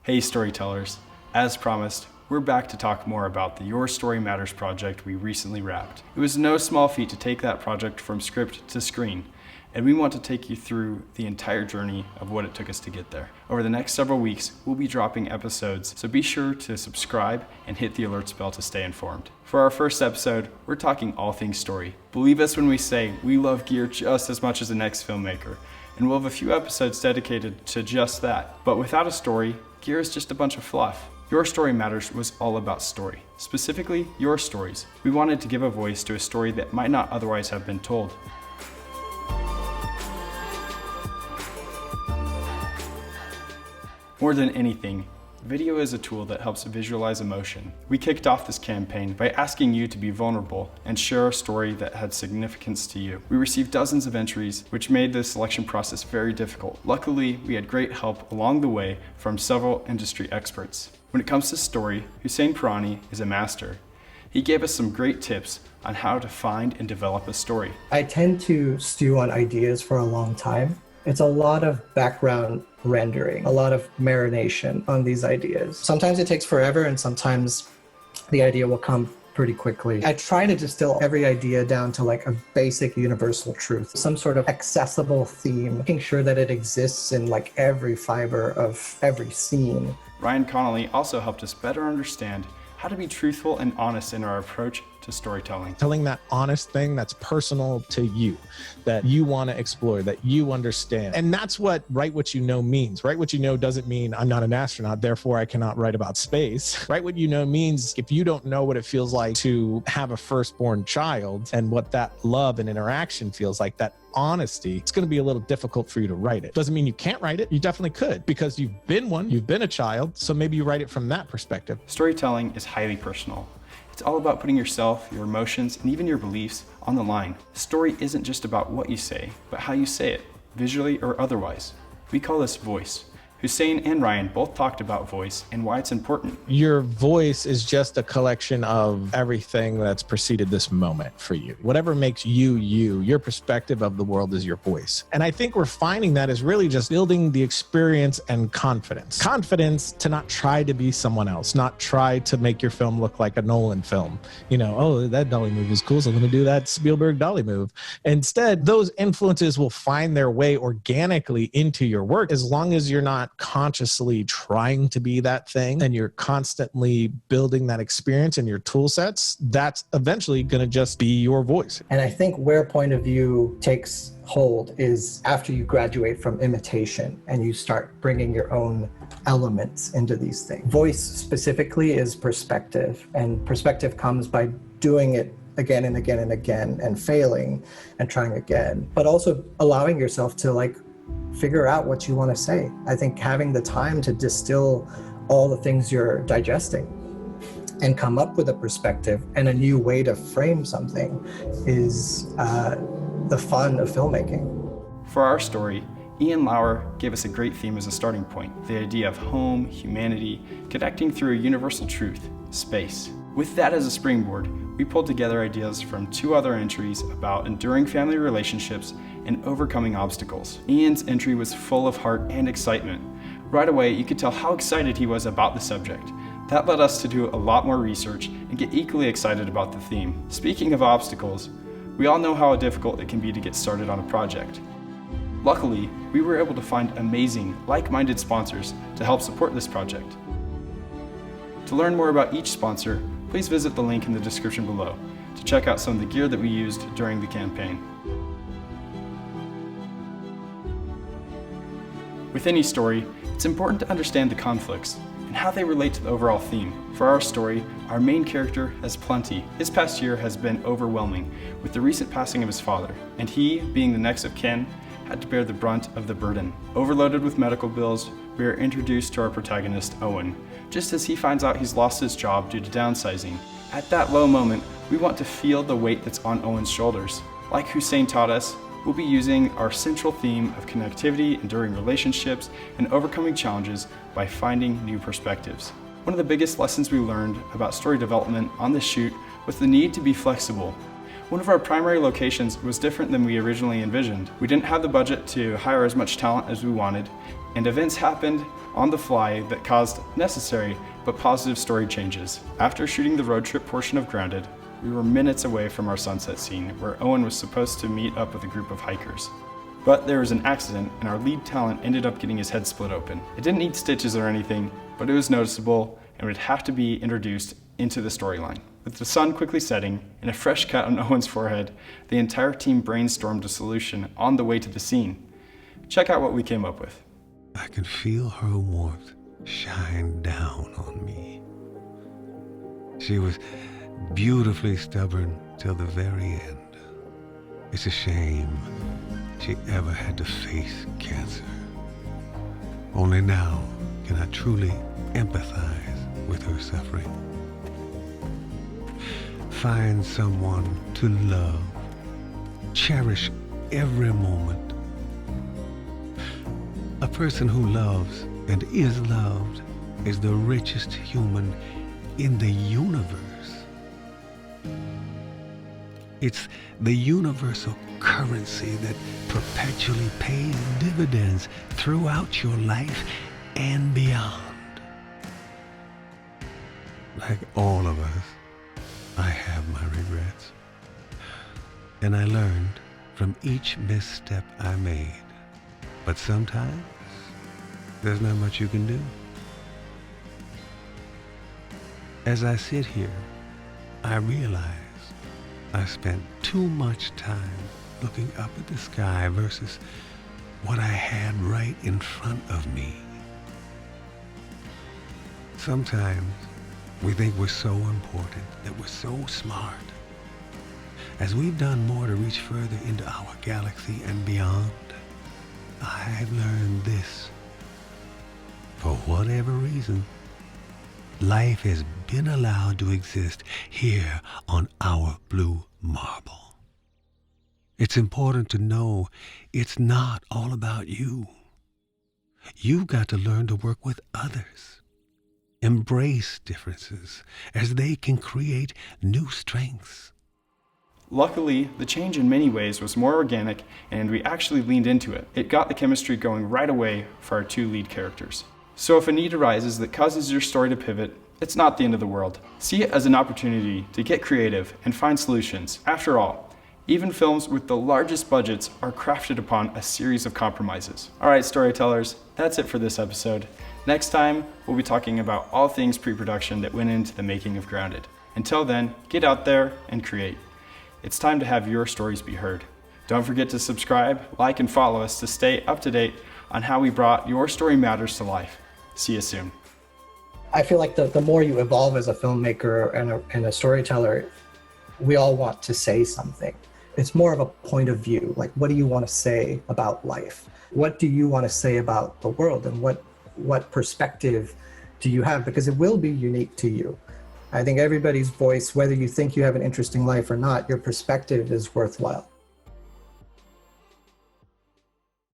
Hey storytellers, as promised, we're back to talk more about the Your Story Matters project we recently wrapped. It was no small feat to take that project from script to screen, and we want to take you through the entire journey of what it took us to get there. Over the next several weeks, we'll be dropping episodes, so be sure to subscribe and hit the alerts bell to stay informed. For our first episode, we're talking all things story. Believe us when we say we love gear just as much as the next filmmaker, and we'll have a few episodes dedicated to just that. But without a story, gear is just a bunch of fluff. Your Story Matters was all about story, specifically your stories. We wanted to give a voice to a story that might not otherwise have been told. More than anything, video is a tool that helps visualize emotion. We kicked off this campaign by asking you to be vulnerable and share a story that had significance to you. We received dozens of entries, which made the selection process very difficult. Luckily, we had great help along the way from several industry experts. When it comes to story, Hussein Pirani is a master. He gave us some great tips on how to find and develop a story. I tend to stew on ideas for a long time. It's a lot of background rendering, a lot of marination on these ideas. Sometimes it takes forever and sometimes the idea will come pretty quickly. I try to distill every idea down to like a basic universal truth, some sort of accessible theme, making sure that it exists in like every fiber of every scene. Ryan Connolly also helped us better understand how to be truthful and honest in our approach to storytelling. Telling that honest thing that's personal to you, that you want to explore, that you understand. And that's what write what you know means. Write what you know doesn't mean I'm not an astronaut, therefore I cannot write about space. Write what you know means if you don't know what it feels like to have a firstborn child and what that love and interaction feels like, that honesty, it's going to be a little difficult for you to write it. Doesn't mean you can't write it. You definitely could, because you've been one, you've been a child, so maybe you write it from that perspective. Storytelling is highly personal. It's all about putting yourself, your emotions, and even your beliefs on the line. Story isn't just about what you say, but how you say it, visually or otherwise. We call this voice. Hussein and Ryan both talked about voice and why it's important. Your voice is just a collection of everything that's preceded this moment for you. Whatever makes you, your perspective of the world is your voice. And I think we're finding that is really just building the experience and confidence. Confidence to not try to be someone else, not try to make your film look like a Nolan film. You know, oh, that Dolly move is cool, so let me do that Spielberg Dolly move. Instead, those influences will find their way organically into your work as long as you're not consciously trying to be that thing and you're constantly building that experience in your tool sets. That's eventually going to just be your voice. And I think where point of view takes hold is after you graduate from imitation and you start bringing your own elements into these things. Voice specifically is perspective, and perspective comes by doing it again and again and again and failing and trying again, but also allowing yourself to like figure out what you want to say. I think having the time to distill all the things you're digesting and come up with a perspective and a new way to frame something is the fun of filmmaking. For our story, Ian Lauer gave us a great theme as a starting point, the idea of home, humanity, connecting through a universal truth, space. With that as a springboard, we pulled together ideas from two other entries about enduring family relationships and overcoming obstacles. Ian's entry was full of heart and excitement. Right away, you could tell how excited he was about the subject. That led us to do a lot more research and get equally excited about the theme. Speaking of obstacles, we all know how difficult it can be to get started on a project. Luckily, we were able to find amazing, like-minded sponsors to help support this project. To learn more about each sponsor, please visit the link in the description below to check out some of the gear that we used during the campaign. With any story, it's important to understand the conflicts and how they relate to the overall theme. For our story, our main character has plenty. His past year has been overwhelming with the recent passing of his father, and he, being the next of kin, had to bear the brunt of the burden. Overloaded with medical bills, we are introduced to our protagonist, Owen, just as he finds out he's lost his job due to downsizing. At that low moment, we want to feel the weight that's on Owen's shoulders. Like Hussein taught us, we'll be using our central theme of connectivity, enduring relationships, and overcoming challenges by finding new perspectives. One of the biggest lessons we learned about story development on this shoot was the need to be flexible. One of our primary locations was different than we originally envisioned. We didn't have the budget to hire as much talent as we wanted, and events happened on the fly that caused necessary but positive story changes. After shooting the road trip portion of Grounded, we were minutes away from our sunset scene where Owen was supposed to meet up with a group of hikers. But there was an accident and our lead talent ended up getting his head split open. It didn't need stitches or anything, but it was noticeable and would have to be introduced into the storyline. With the sun quickly setting and a fresh cut on Owen's forehead, the entire team brainstormed a solution on the way to the scene. Check out what we came up with. I could feel her warmth shine down on me. She was beautifully stubborn till the very end. It's a shame she ever had to face cancer. Only now can I truly empathize with her suffering. Find someone to love. Cherish every moment. A person who loves and is loved is the richest human in the universe. It's the universal currency that perpetually pays dividends throughout your life and beyond. Like all of us, I have my regrets. And I learned from each misstep I made. But sometimes, there's not much you can do. As I sit here, I realize I spent too much time looking up at the sky versus what I had right in front of me. Sometimes we think we're so important, that we're so smart. As we've done more to reach further into our galaxy and beyond, I've learned this. For whatever reason, life has been allowed to exist here on our blue marble. It's important to know it's not all about you. You've got to learn to work with others. Embrace differences as they can create new strengths. Luckily, the change in many ways was more organic and we actually leaned into it. It got the chemistry going right away for our two lead characters. So if a need arises that causes your story to pivot, it's not the end of the world. See it as an opportunity to get creative and find solutions. After all, even films with the largest budgets are crafted upon a series of compromises. All right, storytellers, that's it for this episode. Next time, we'll be talking about all things pre-production that went into the making of Grounded. Until then, get out there and create. It's time to have your stories be heard. Don't forget to subscribe, like, and follow us to stay up to date on how we brought Your Story Matters to life. See you soon. I feel like the more you evolve as a filmmaker and a storyteller, we all want to say something. It's more of a point of view. Like, what do you want to say about life? What do you want to say about the world? And what perspective do you have? Because it will be unique to you. I think everybody's voice, whether you think you have an interesting life or not, your perspective is worthwhile.